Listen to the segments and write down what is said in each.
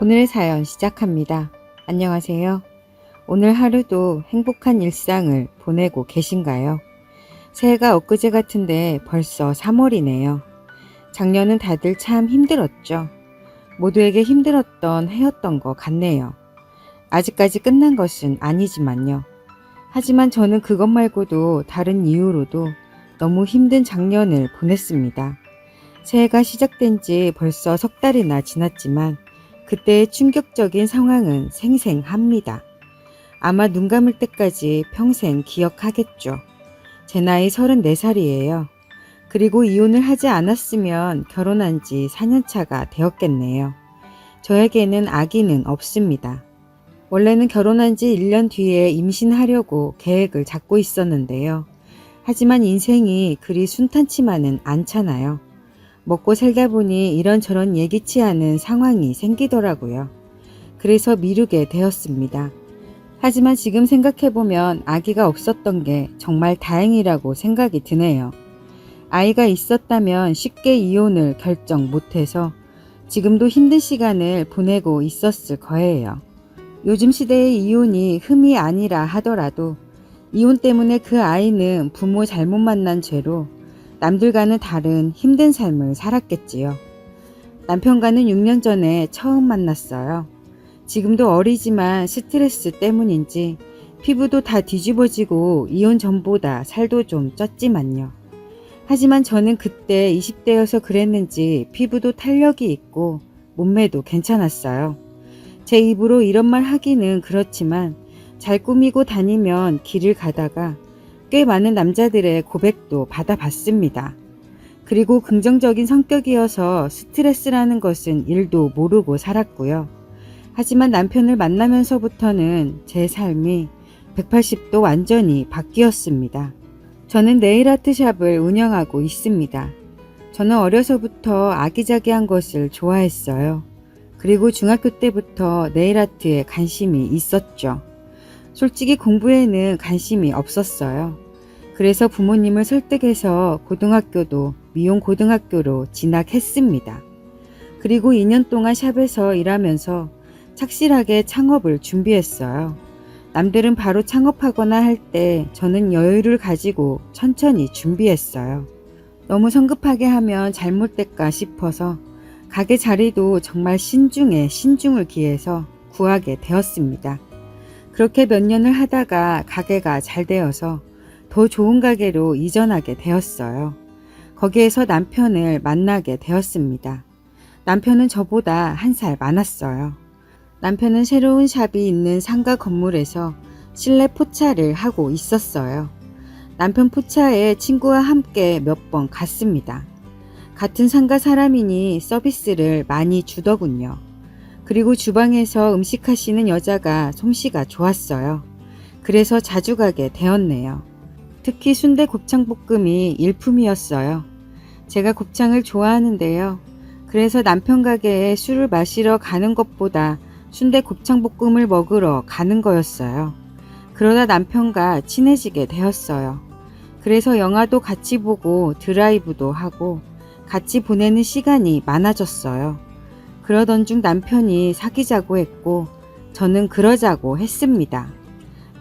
오늘의 사연 시작합니다. 안녕하세요. 오늘 하루도 행복한 일상을 보내고 계신가요? 새해가 엊그제 같은데 벌써 3월이네요. 작년은 다들 참 힘들었죠. 모두에게 힘들었던 해였던 것 같네요. 아직까지 끝난 것은 아니지만요. 하지만 저는 그것 말고도 다른 이유로도 너무 힘든 작년을 보냈습니다. 새해가 시작된 지 벌써 석 달이나 지났지만 그때의 충격적인 상황은 생생합니다. 아마 눈 감을 때까지 평생 기억하겠죠. 제 나이 34살이에요. 그리고 이혼을 하지 않았으면 결혼한 지 4년차가 되었겠네요. 저에게는 아기는 없습니다. 원래는 결혼한 지 1년 뒤에 임신하려고 계획을 잡고 있었는데요. 하지만 인생이 그리 순탄치만은 않잖아요. 먹고 살다 보니 이런저런 예기치 않은 상황이 생기더라고요. 그래서 미루게 되었습니다. 하지만 지금 생각해보면 아기가 없었던 게 정말 다행이라고 생각이 드네요. 아이가 있었다면 쉽게 이혼을 결정 못해서 지금도 힘든 시간을 보내고 있었을 거예요. 요즘 시대의 이혼이 흠이 아니라 하더라도 이혼 때문에 그 아이는 부모 잘못 만난 죄로 남들과는 다른 힘든 삶을 살았겠지요. 남편과는 6년 전에 처음 만났어요. 지금도 어리지만 스트레스 때문인지 피부도 다 뒤집어지고 이혼 전보다 살도 좀 쪘지만요. 하지만 저는 그때 20대여서 그랬는지 피부도 탄력이 있고 몸매도 괜찮았어요. 제 입으로 이런 말 하기는 그렇지만 잘 꾸미고 다니면 길을 가다가 꽤 많은 남자들의 고백도 받아봤습니다. 그리고 긍정적인 성격이어서 스트레스라는 것은 1도 모르고 살았고요. 하지만 남편을 만나면서부터는 제 삶이 180도 완전히 바뀌었습니다. 저는 네일아트 샵을 운영하고 있습니다. 저는 어려서부터 아기자기한 것을 좋아했어요. 그리고 중학교 때부터 네일아트에 관심이 있었죠. 솔직히 공부에는 관심이 없었어요. 그래서 부모님을 설득해서 고등학교도 미용고등학교로 진학했습니다. 그리고 2년 동안 샵에서 일하면서 착실하게 창업을 준비했어요. 남들은 바로 창업하거나 할 때 저는 여유를 가지고 천천히 준비했어요. 너무 성급하게 하면 잘못될까 싶어서 가게 자리도 정말 신중에 신중을 기해서 구하게 되었습니다. 그렇게 몇 년을 하다가 가게가 잘 되어서 더 좋은 가게로 이전하게 되었어요. 거기에서 남편을 만나게 되었습니다. 남편은 저보다 1살 많았어요. 남편은 새로운 샵이 있는 상가 건물에서 실내 포차를 하고 있었어요. 남편 포차에 친구와 함께 몇 번 갔습니다. 같은 상가 사람이니 서비스를 많이 주더군요. 그리고 주방에서 음식하시는 여자가 솜씨가 좋았어요. 그래서 자주 가게 되었네요. 특히 순대 곱창볶음이 일품이었어요. 제가 곱창을 좋아하는데요. 그래서 남편 가게에 술을 마시러 가는 것보다 순대 곱창볶음을 먹으러 가는 거였어요. 그러다 남편과 친해지게 되었어요. 그래서 영화도 같이 보고 드라이브도 하고 같이 보내는 시간이 많아졌어요. 그러던 중 남편이 사귀자고 했고 저는 그러자고 했습니다.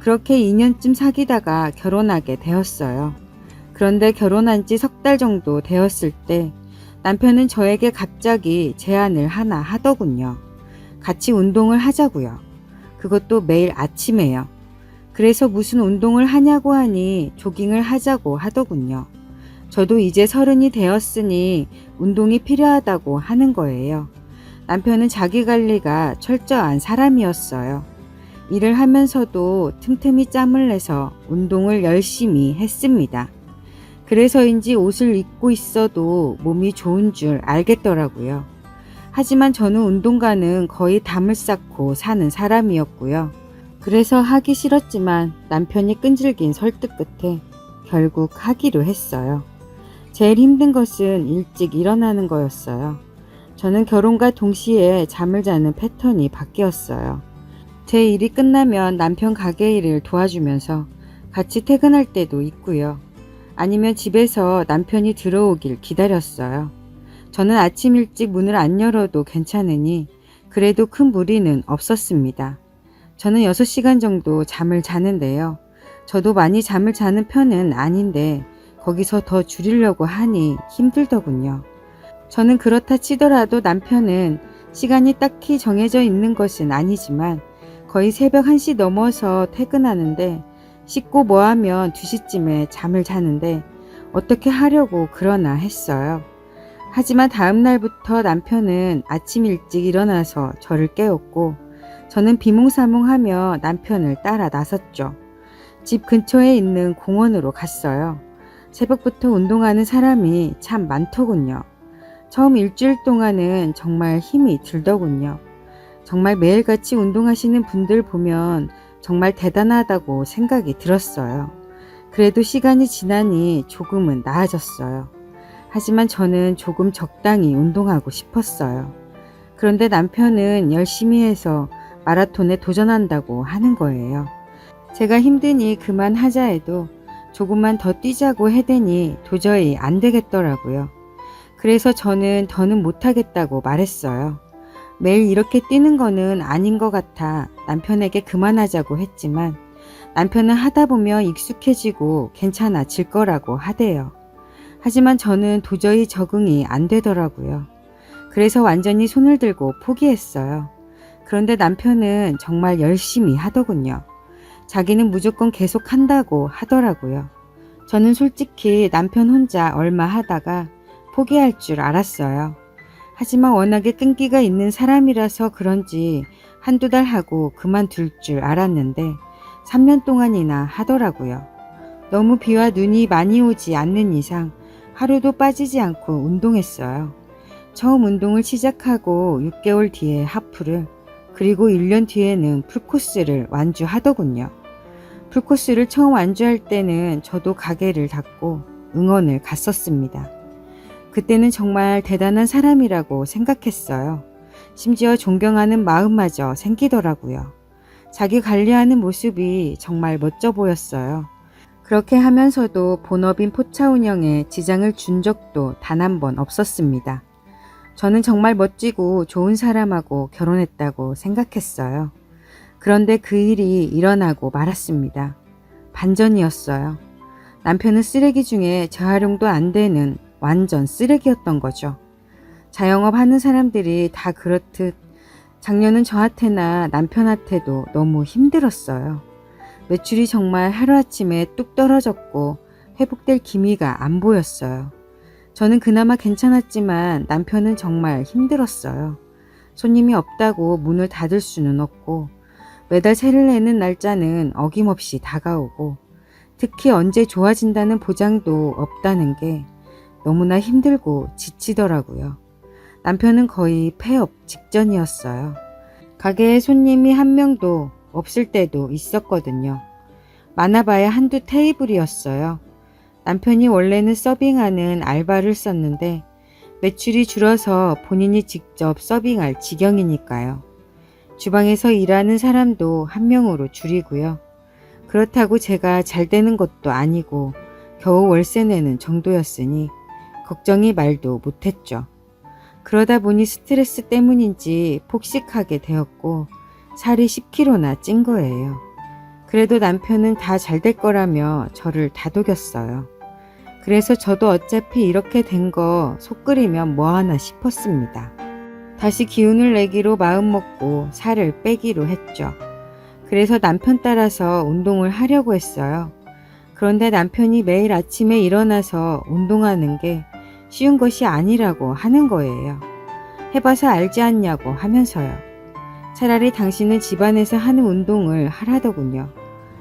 그렇게 2년쯤 사귀다가 결혼하게 되었어요. 그런데 결혼한 지 석 달 정도 되었을 때 남편은 저에게 갑자기 제안을 하나 하더군요. 같이 운동을 하자고요. 그것도 매일 아침에요. 그래서 무슨 운동을 하냐고 하니 조깅을 하자고 하더군요. 저도 이제 30이 되었으니 운동이 필요하다고 하는 거예요. 남편은 자기관리가 철저한 사람이었어요. 일을 하면서도 틈틈이 짬을 내서 운동을 열심히 했습니다. 그래서인지 옷을 입고 있어도 몸이 좋은 줄 알겠더라고요. 하지만 저는 운동과는 거의 담을 쌓고 사는 사람이었고요. 그래서 하기 싫었지만 남편이 끈질긴 설득 끝에 결국 하기로 했어요. 제일 힘든 것은 일찍 일어나는 거였어요. 저는 결혼과 동시에 잠을 자는 패턴이 바뀌었어요. 제 일이 끝나면 남편 가게 일을 도와주면서 같이 퇴근할 때도 있고요. 아니면 집에서 남편이 들어오길 기다렸어요. 저는 아침 일찍 문을 안 열어도 괜찮으니 그래도 큰 무리는 없었습니다. 저는 6시간 정도 잠을 자는데요. 저도 많이 잠을 자는 편은 아닌데 거기서 더 줄이려고 하니 힘들더군요. 저는 그렇다 치더라도 남편은 시간이 딱히 정해져 있는 것은 아니지만 거의 새벽 1시 넘어서 퇴근하는데 씻고 뭐하면 2시쯤에 잠을 자는데 어떻게 하려고 그러나 했어요. 하지만 다음 날부터 남편은 아침 일찍 일어나서 저를 깨웠고 저는 비몽사몽하며 남편을 따라 나섰죠. 집 근처에 있는 공원으로 갔어요. 새벽부터 운동하는 사람이 참 많더군요. 처음 일주일 동안은 정말 힘이 들더군요. 정말 매일같이 운동하시는 분들 보면 정말 대단하다고 생각이 들었어요. 그래도 시간이 지나니 조금은 나아졌어요. 하지만 저는 조금 적당히 운동하고 싶었어요. 그런데 남편은 열심히 해서 마라톤에 도전한다고 하는 거예요. 제가 힘드니 그만하자 해도 조금만 더 뛰자고 해대니 도저히 안 되겠더라고요. 그래서 저는 더는 못하겠다고 말했어요. 매일 이렇게 뛰는 거는 아닌 것 같아 남편에게 그만하자고 했지만 남편은 하다 보면 익숙해지고 괜찮아질 거라고 하대요. 하지만 저는 도저히 적응이 안 되더라고요. 그래서 완전히 손을 들고 포기했어요. 그런데 남편은 정말 열심히 하더군요. 자기는 무조건 계속 한다고 하더라고요. 저는 솔직히 남편 혼자 얼마 하다가 포기할 줄 알았어요. 하지만 워낙에 끈기가 있는 사람이라서 그런지 한두 달 하고 그만둘 줄 알았는데 3년 동안이나 하더라고요. 너무 비와 눈이 많이 오지 않는 이상 하루도 빠지지 않고 운동했어요. 처음 운동을 시작하고 6개월 뒤에 하프를 그리고 1년 뒤에는 풀코스를 완주하더군요. 풀코스를 처음 완주할 때는 저도 가게를 닫고 응원을 갔었습니다. 그때는 정말 대단한 사람이라고 생각했어요. 심지어 존경하는 마음마저 생기더라고요. 자기 관리하는 모습이 정말 멋져 보였어요. 그렇게 하면서도 본업인 포차 운영에 지장을 준 적도 단 한 번 없었습니다. 저는 정말 멋지고 좋은 사람하고 결혼했다고 생각했어요. 그런데 그 일이 일어나고 말았습니다. 반전이었어요. 남편은 쓰레기 중에 재활용도 안 되는 완전 쓰레기였던 거죠. 자영업 하는 사람들이 다 그렇듯 작년은 저한테나 남편한테도 너무 힘들었어요. 매출이 정말 하루아침에 뚝 떨어졌고 회복될 기미가 안 보였어요. 저는 그나마 괜찮았지만 남편은 정말 힘들었어요. 손님이 없다고 문을 닫을 수는 없고 매달 세를 내는 날짜는 어김없이 다가오고 특히 언제 좋아진다는 보장도 없다는 게 너무나 힘들고 지치더라고요. 남편은 거의 폐업 직전이었어요. 가게에 손님이 한 명도 없을 때도 있었거든요. 많아봐야 한두 테이블이었어요. 남편이 원래는 서빙하는 알바를 썼는데 매출이 줄어서 본인이 직접 서빙할 지경이니까요. 주방에서 일하는 사람도 한 명으로 줄이고요. 그렇다고 제가 잘 되는 것도 아니고 겨우 월세 내는 정도였으니 걱정이 말도 못했죠. 그러다 보니 스트레스 때문인지 폭식하게 되었고 살이 10kg나 찐 거예요. 그래도 남편은 다 잘 될 거라며 저를 다독였어요. 그래서 저도 어차피 이렇게 된 거 속 끓이면 뭐하나 싶었습니다. 다시 기운을 내기로 마음먹고 살을 빼기로 했죠. 그래서 남편 따라서 운동을 하려고 했어요. 그런데 남편이 매일 아침에 일어나서 운동하는 게 쉬운 것이 아니라고 하는 거예요. 해봐서 알지 않냐고 하면서요. 차라리 당신은 집안에서 하는 운동을 하라더군요.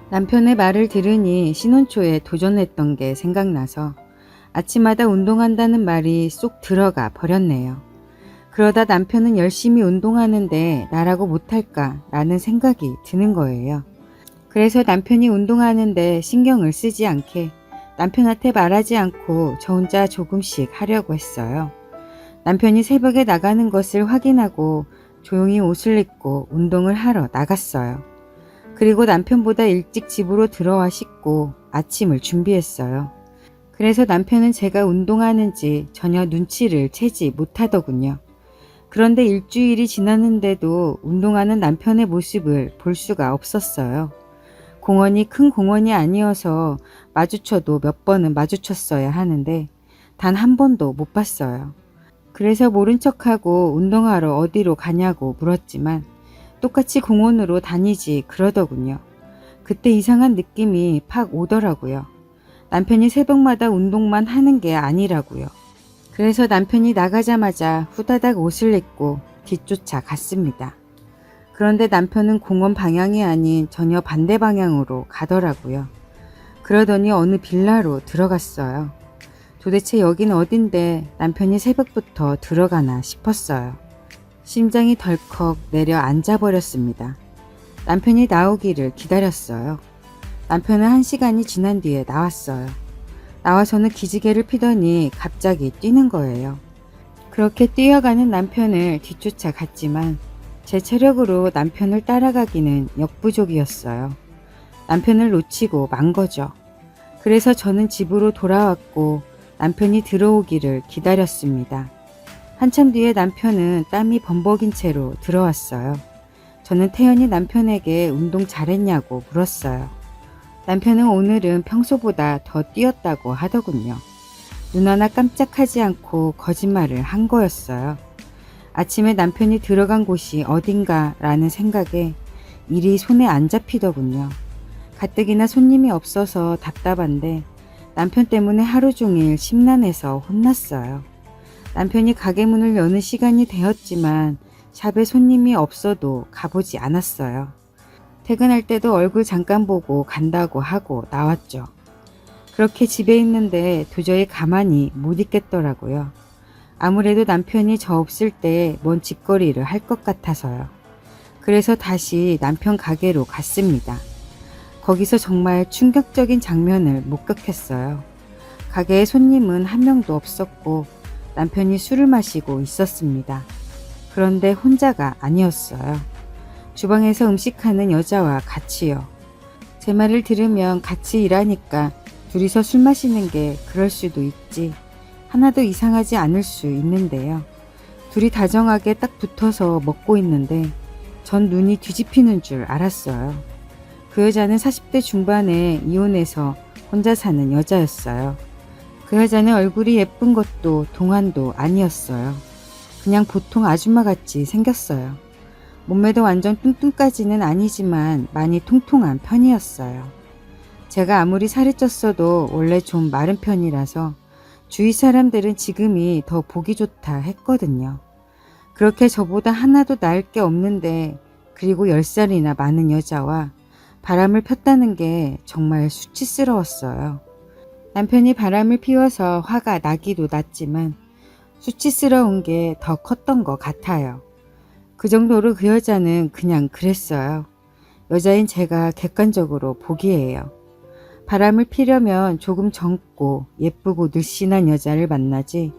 남편의 말을 들으니 신혼 초에 도전했던 게 생각나서 아침마다 운동한다는 말이 쏙 들어가 버렸네요. 그러다 남편은 열심히 운동하는데 나라고 못할까 라는 생각이 드는 거예요. 그래서 남편이 운동하는데 신경을 쓰지 않게 남편한테 말하지 않고 저 혼자 조금씩 하려고 했어요. 남편이 새벽에 나가는 것을 확인하고 조용히 옷을 입고 운동을 하러 나갔어요. 그리고 남편보다 일찍 집으로 들어와 씻고 아침을 준비했어요. 그래서 남편은 제가 운동하는지 전혀 눈치를 채지 못하더군요. 그런데 일주일이 지났는데도 운동하는 남편의 모습을 볼 수가 없었어요. 공원이 큰 공원이 아니어서 마주쳐도 몇 번은 마주쳤어야 하는데 단 한 번도 못 봤어요. 그래서 모른 척하고 운동하러 어디로 가냐고 물었지만 똑같이 공원으로 다니지 그러더군요. 그때 이상한 느낌이 팍 오더라고요. 남편이 새벽마다 운동만 하는 게 아니라고요. 그래서 남편이 나가자마자 후다닥 옷을 입고 뒤쫓아 갔습니다. 그런데 남편은 공원 방향이 아닌 전혀 반대 방향으로 가더라고요. 그러더니 어느 빌라로 들어갔어요. 도대체 여긴 어딘데 남편이 새벽부터 들어가나 싶었어요. 심장이 덜컥 내려 앉아버렸습니다. 남편이 나오기를 기다렸어요. 남편은 1시간이 지난 뒤에 나왔어요. 나와서는 기지개를 피더니 갑자기 뛰는 거예요. 그렇게 뛰어가는 남편을 뒤쫓아 갔지만 제 체력으로 남편을 따라가기는 역부족이었어요. 남편을 놓치고 만 거죠. 그래서 저는 집으로 돌아왔고 남편이 들어오기를 기다렸습니다. 한참 뒤에 남편은 땀이 범벅인 채로 들어왔어요. 저는 태연히 남편에게 운동 잘했냐고 물었어요. 남편은 오늘은 평소보다 더 뛰었다고 하더군요. 눈 하나 깜짝하지 않고 거짓말을 한 거였어요. 아침에 남편이 들어간 곳이 어딘가 라는 생각에 일이 손에 안 잡히더군요. 가뜩이나 손님이 없어서 답답한데 남편 때문에 하루 종일 심란해서 혼났어요. 남편이 가게 문을 여는 시간이 되었지만 샵에 손님이 없어도 가보지 않았어요. 퇴근할 때도 얼굴 잠깐 보고 간다고 하고 나왔죠. 그렇게 집에 있는데 도저히 가만히 못 있겠더라고요. 아무래도 남편이 저 없을 때 뭔 짓거리를 할 것 같아서요. 그래서 다시 남편 가게로 갔습니다. 거기서 정말 충격적인 장면을 목격했어요. 가게에 손님은 한 명도 없었고 남편이 술을 마시고 있었습니다. 그런데 혼자가 아니었어요. 주방에서 음식하는 여자와 같이요. 제 말을 들으면 같이 일하니까 둘이서 술 마시는 게 그럴 수도 있지. 하나도 이상하지 않을 수 있는데요. 둘이 다정하게 딱 붙어서 먹고 있는데 전 눈이 뒤집히는 줄 알았어요. 그 여자는 40대 중반에 이혼해서 혼자 사는 여자였어요. 그 여자는 얼굴이 예쁜 것도 동안도 아니었어요. 그냥 보통 아줌마같이 생겼어요. 몸매도 완전 뚱뚱까지는 아니지만 많이 통통한 편이었어요. 제가 아무리 살이 쪘어도 원래 좀 마른 편이라서 주위 사람들은 지금이 더 보기 좋다 했거든요. 그렇게 저보다 하나도 나을 게 없는데 그리고 10살이나 많은 여자와 바람을 폈다는 게 정말 수치스러웠어요. 남편이 바람을 피워서 화가 나기도 났지만 수치스러운 게 더 컸던 것 같아요. 그 정도로 그 여자는 그냥 그랬어요. 여자인 제가 객관적으로 보기에요. 바람을 피려면 조금 젊고 예쁘고 늘씬한 여자를 만나지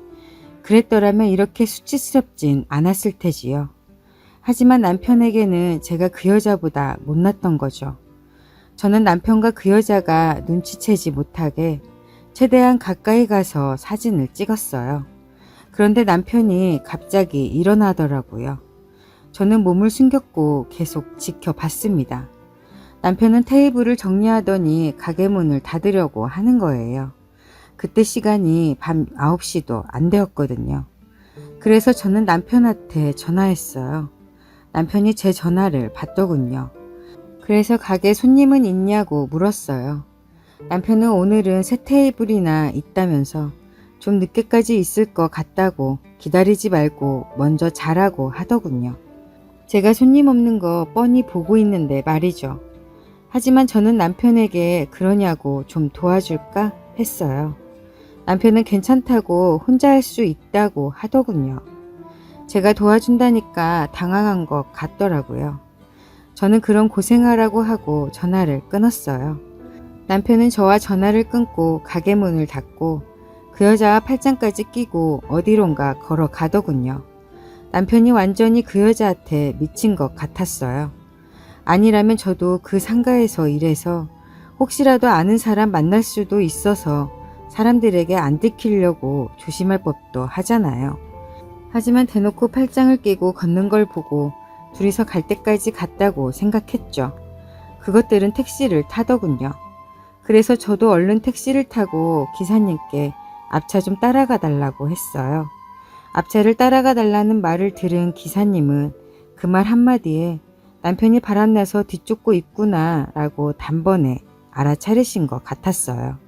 그랬더라면 이렇게 수치스럽진 않았을 테지요. 하지만 남편에게는 제가 그 여자보다 못났던 거죠. 저는 남편과 그 여자가 눈치채지 못하게 최대한 가까이 가서 사진을 찍었어요. 그런데 남편이 갑자기 일어나더라고요. 저는 몸을 숨겼고 계속 지켜봤습니다. 남편은 테이블을 정리하더니 가게 문을 닫으려고 하는 거예요. 그때 시간이 밤 9시도 안 되었거든요. 그래서 저는 남편한테 전화했어요. 남편이 제 전화를 받더군요. 그래서 가게 손님은 있냐고 물었어요. 남편은 오늘은 새 테이블이나 있다면서 좀 늦게까지 있을 것 같다고 기다리지 말고 먼저 자라고 하더군요. 제가 손님 없는 거 뻔히 보고 있는데 말이죠. 하지만 저는 남편에게 그러냐고 좀 도와줄까 했어요. 남편은 괜찮다고 혼자 할 수 있다고 하더군요. 제가 도와준다니까 당황한 것 같더라고요. 저는 그런 고생하라고 하고 전화를 끊었어요. 남편은 저와 전화를 끊고 가게 문을 닫고 그 여자와 팔짱까지 끼고 어디론가 걸어가더군요. 남편이 완전히 그 여자한테 미친 것 같았어요. 아니라면 저도 그 상가에서 일해서 혹시라도 아는 사람 만날 수도 있어서 사람들에게 안 들키려고 조심할 법도 하잖아요. 하지만 대놓고 팔짱을 끼고 걷는 걸 보고 둘이서 갈 때까지 갔다고 생각했죠. 그것들은 택시를 타더군요. 그래서 저도 얼른 택시를 타고 기사님께 앞차 좀 따라가 달라고 했어요. 앞차를 따라가 달라는 말을 들은 기사님은 그 말 한마디에 남편이 바람나서 뒤쫓고 있구나 라고 단번에 알아차리신 것 같았어요.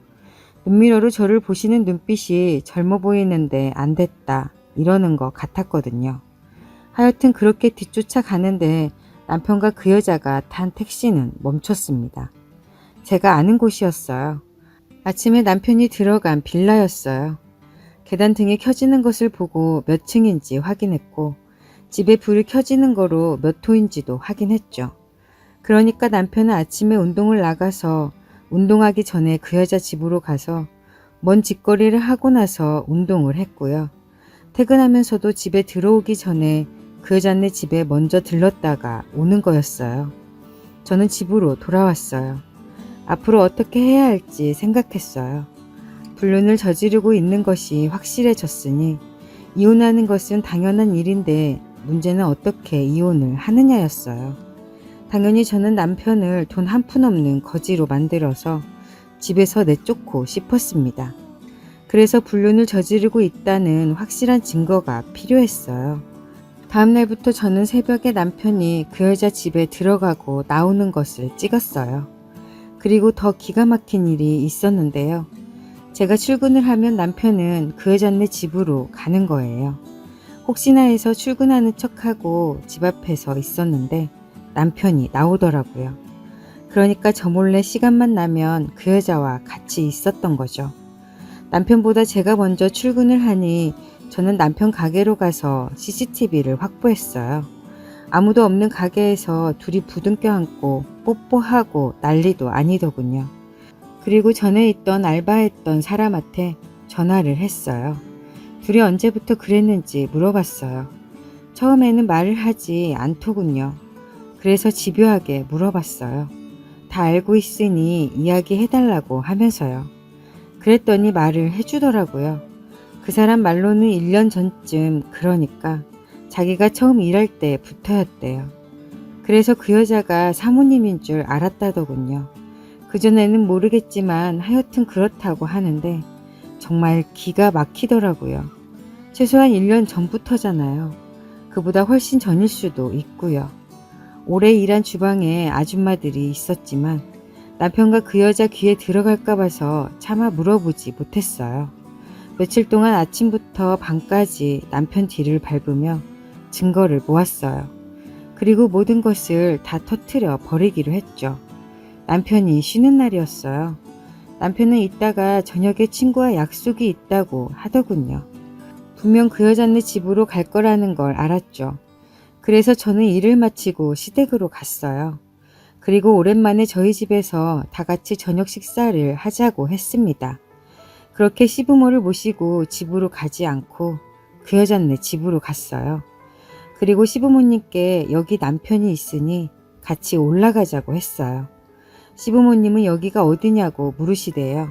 눈미러로 저를 보시는 눈빛이 젊어 보이는데 안 됐다 이러는 것 같았거든요. 하여튼 그렇게 뒤쫓아 가는데 남편과 그 여자가 탄 택시는 멈췄습니다. 제가 아는 곳이었어요. 아침에 남편이 들어간 빌라였어요. 계단 등이 켜지는 것을 보고 몇 층인지 확인했고 집에 불이 켜지는 거로 몇 호인지도 확인했죠. 그러니까 남편은 아침에 운동을 나가서 운동하기 전에 그 여자 집으로 가서 먼 집거리를 하고 나서 운동을 했고요. 퇴근하면서도 집에 들어오기 전에 그 여자네 집에 먼저 들렀다가 오는 거였어요. 저는 집으로 돌아왔어요. 앞으로 어떻게 해야 할지 생각했어요. 불륜을 저지르고 있는 것이 확실해졌으니 이혼하는 것은 당연한 일인데 문제는 어떻게 이혼을 하느냐였어요. 당연히 저는 남편을 돈 한 푼 없는 거지로 만들어서 집에서 내쫓고 싶었습니다. 그래서 불륜을 저지르고 있다는 확실한 증거가 필요했어요. 다음 날부터 저는 새벽에 남편이 그 여자 집에 들어가고 나오는 것을 찍었어요. 그리고 더 기가 막힌 일이 있었는데요. 제가 출근을 하면 남편은 그 여자네 집으로 가는 거예요. 혹시나 해서 출근하는 척하고 집 앞에 서 있었는데 남편이 나오더라고요. 그러니까 저 몰래 시간만 나면 그 여자와 같이 있었던 거죠. 남편보다 제가 먼저 출근을 하니 저는 남편 가게로 가서 CCTV를 확보했어요. 아무도 없는 가게에서 둘이 부둥켜 안고 뽀뽀하고 난리도 아니더군요. 그리고 전에 있던 알바했던 사람한테 전화를 했어요. 둘이 언제부터 그랬는지 물어봤어요. 처음에는 말을 하지 않더군요. 그래서 집요하게 물어봤어요. 다 알고 있으니 이야기해달라고 하면서요. 그랬더니 말을 해주더라고요. 그 사람 말로는 1년 전쯤, 그러니까 자기가 처음 일할 때부터였대요. 그래서 그 여자가 사모님인 줄 알았다더군요. 그전에는 모르겠지만 하여튼 그렇다고 하는데 정말 기가 막히더라고요. 최소한 1년 전부터잖아요. 그보다 훨씬 전일 수도 있고요. 오래 일한 주방에 아줌마들이 있었지만 남편과 그 여자 귀에 들어갈까 봐서 차마 물어보지 못했어요. 며칠 동안 아침부터 밤까지 남편 뒤를 밟으며 증거를 모았어요. 그리고 모든 것을 다 터뜨려 버리기로 했죠. 남편이 쉬는 날이었어요. 남편은 이따가 저녁에 친구와 약속이 있다고 하더군요. 분명 그 여자네 집으로 갈 거라는 걸 알았죠. 그래서 저는 일을 마치고 시댁으로 갔어요. 그리고 오랜만에 저희 집에서 다 같이 저녁 식사를 하자고 했습니다. 그렇게 시부모를 모시고 집으로 가지 않고 그 여자네 집으로 갔어요. 그리고 시부모님께 여기 남편이 있으니 같이 올라가자고 했어요. 시부모님은 여기가 어디냐고 물으시대요.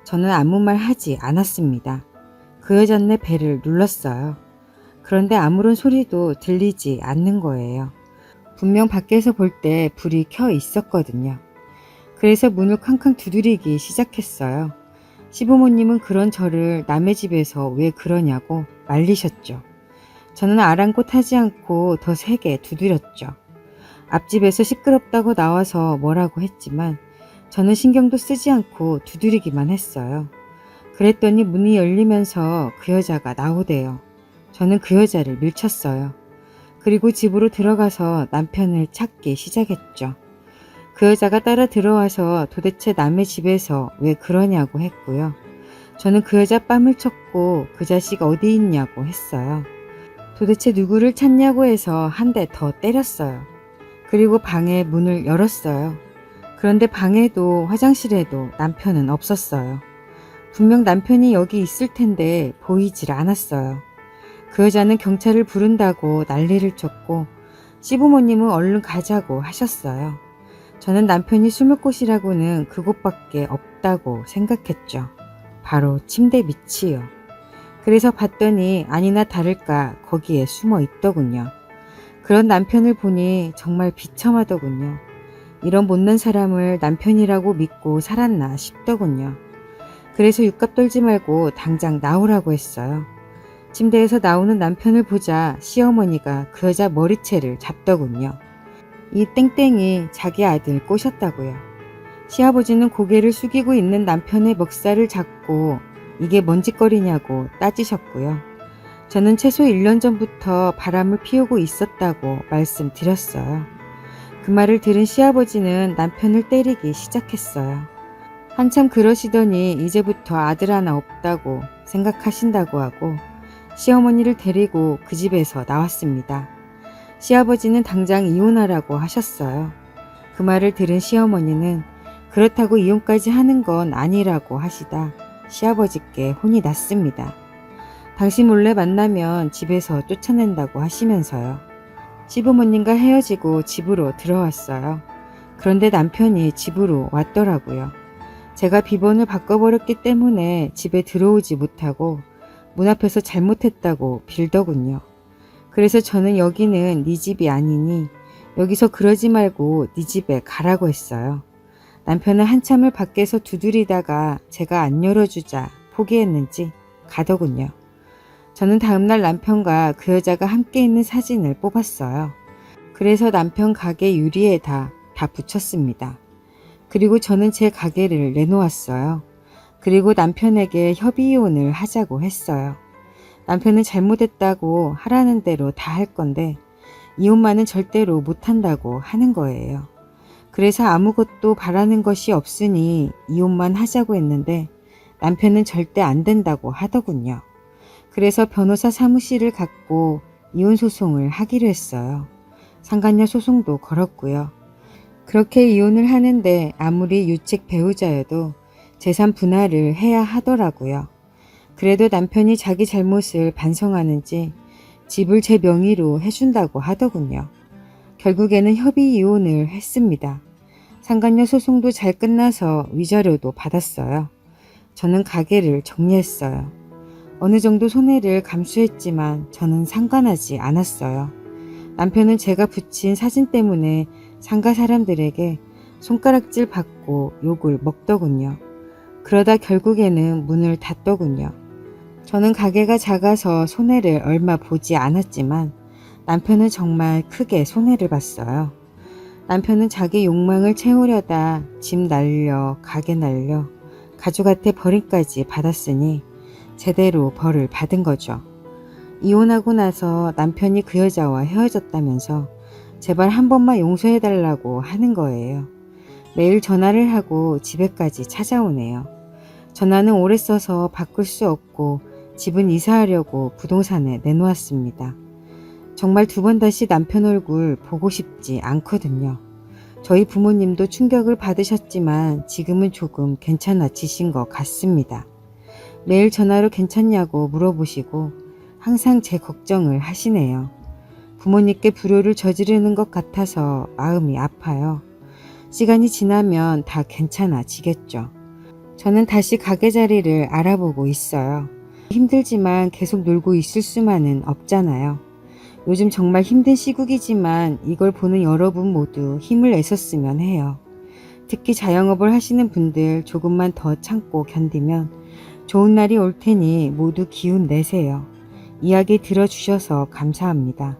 저는 아무 말 하지 않았습니다. 그 여자네 배를 눌렀어요. 그런데 아무런 소리도 들리지 않는 거예요. 분명 밖에서 볼 때 불이 켜 있었거든요. 그래서 문을 쾅쾅 두드리기 시작했어요. 시부모님은 그런 저를 남의 집에서 왜 그러냐고 말리셨죠. 저는 아랑곳하지 않고 더 세게 두드렸죠. 앞집에서 시끄럽다고 나와서 뭐라고 했지만 저는 신경도 쓰지 않고 두드리기만 했어요. 그랬더니 문이 열리면서 그 여자가 나오대요. 저는 그 여자를 밀쳤어요. 그리고 집으로 들어가서 남편을 찾기 시작했죠. 그 여자가 따라 들어와서 도대체 남의 집에서 왜 그러냐고 했고요. 저는 그 여자 뺨을 쳤고 그 자식 어디 있냐고 했어요. 도대체 누구를 찾냐고 해서 한 대 더 때렸어요. 그리고 방에 문을 열었어요. 그런데 방에도 화장실에도 남편은 없었어요. 분명 남편이 여기 있을 텐데 보이질 않았어요. 그 여자는 경찰을 부른다고 난리를 쳤고 시부모님은 얼른 가자고 하셨어요. 저는 남편이 숨을 곳이라고는 그곳밖에 없다고 생각했죠. 바로 침대 밑이요. 그래서 봤더니 아니나 다를까 거기에 숨어 있더군요. 그런 남편을 보니 정말 비참하더군요. 이런 못난 사람을 남편이라고 믿고 살았나 싶더군요. 그래서 육갑 떨지 말고 당장 나오라고 했어요. 침대에서 나오는 남편을 보자 시어머니가 그 여자 머리채를 잡더군요. 이 땡땡이 자기 아들 꼬셨다고요. 시아버지는 고개를 숙이고 있는 남편의 멱살을 잡고 이게 뭔 짓거리냐고 따지셨고요. 저는 최소 1년 전부터 바람을 피우고 있었다고 말씀드렸어요. 그 말을 들은 시아버지는 남편을 때리기 시작했어요. 한참 그러시더니 이제부터 아들 하나 없다고 생각하신다고 하고 시어머니를 데리고 그 집에서 나왔습니다. 시아버지는 당장 이혼하라고 하셨어요. 그 말을 들은 시어머니는 그렇다고 이혼까지 하는 건 아니라고 하시다 시아버지께 혼이 났습니다. 당신 몰래 만나면 집에서 쫓아낸다고 하시면서요. 시부모님과 헤어지고 집으로 들어왔어요. 그런데 남편이 집으로 왔더라고요. 제가 비번을 바꿔버렸기 때문에 집에 들어오지 못하고 문 앞에서 잘못했다고 빌더군요. 그래서 저는 여기는 네 집이 아니니 여기서 그러지 말고 네 집에 가라고 했어요. 남편은 한참을 밖에서 두드리다가 제가 안 열어주자 포기했는지 가더군요. 저는 다음날 남편과 그 여자가 함께 있는 사진을 뽑았어요. 그래서 남편 가게 유리에다 다 붙였습니다. 그리고 저는 제 가게를 내놓았어요. 그리고 남편에게 협의이혼을 하자고 했어요. 남편은 잘못했다고 하라는 대로 다 할 건데 이혼만은 절대로 못한다고 하는 거예요. 그래서 아무것도 바라는 것이 없으니 이혼만 하자고 했는데 남편은 절대 안 된다고 하더군요. 그래서 변호사 사무실을 갖고 이혼 소송을 하기로 했어요. 상간녀 소송도 걸었고요. 그렇게 이혼을 하는데 아무리 유책 배우자여도 재산 분할을 해야 하더라고요. 그래도 남편이 자기 잘못을 반성하는지 집을 제 명의로 해준다고 하더군요. 결국에는 협의 이혼을 했습니다. 상간녀 소송도 잘 끝나서 위자료도 받았어요. 저는 가게를 정리했어요. 어느 정도 손해를 감수했지만 저는 상관하지 않았어요. 남편은 제가 붙인 사진 때문에 상가 사람들에게 손가락질 받고 욕을 먹더군요. 그러다 결국에는 문을 닫더군요. 저는 가게가 작아서 손해를 얼마 보지 않았지만 남편은 정말 크게 손해를 봤어요. 남편은 자기 욕망을 채우려다 집 날려 가게 날려 가족한테 버림까지 받았으니 제대로 벌을 받은 거죠. 이혼하고 나서 남편이 그 여자와 헤어졌다면서 제발 한 번만 용서해달라고 하는 거예요. 매일 전화를 하고 집에까지 찾아오네요. 전화는 오래 써서 바꿀 수 없고 집은 이사하려고 부동산에 내놓았습니다. 정말 두 번 다시 남편 얼굴 보고 싶지 않거든요. 저희 부모님도 충격을 받으셨지만 지금은 조금 괜찮아지신 것 같습니다. 매일 전화로 괜찮냐고 물어보시고 항상 제 걱정을 하시네요. 부모님께 불효를 저지르는 것 같아서 마음이 아파요. 시간이 지나면 다 괜찮아지겠죠. 저는 다시 가게 자리를 알아보고 있어요. 힘들지만 계속 놀고 있을 수만은 없잖아요. 요즘 정말 힘든 시국이지만 이걸 보는 여러분 모두 힘을 내셨으면 해요. 특히 자영업을 하시는 분들 조금만 더 참고 견디면 좋은 날이 올 테니 모두 기운 내세요. 이야기 들어주셔서 감사합니다.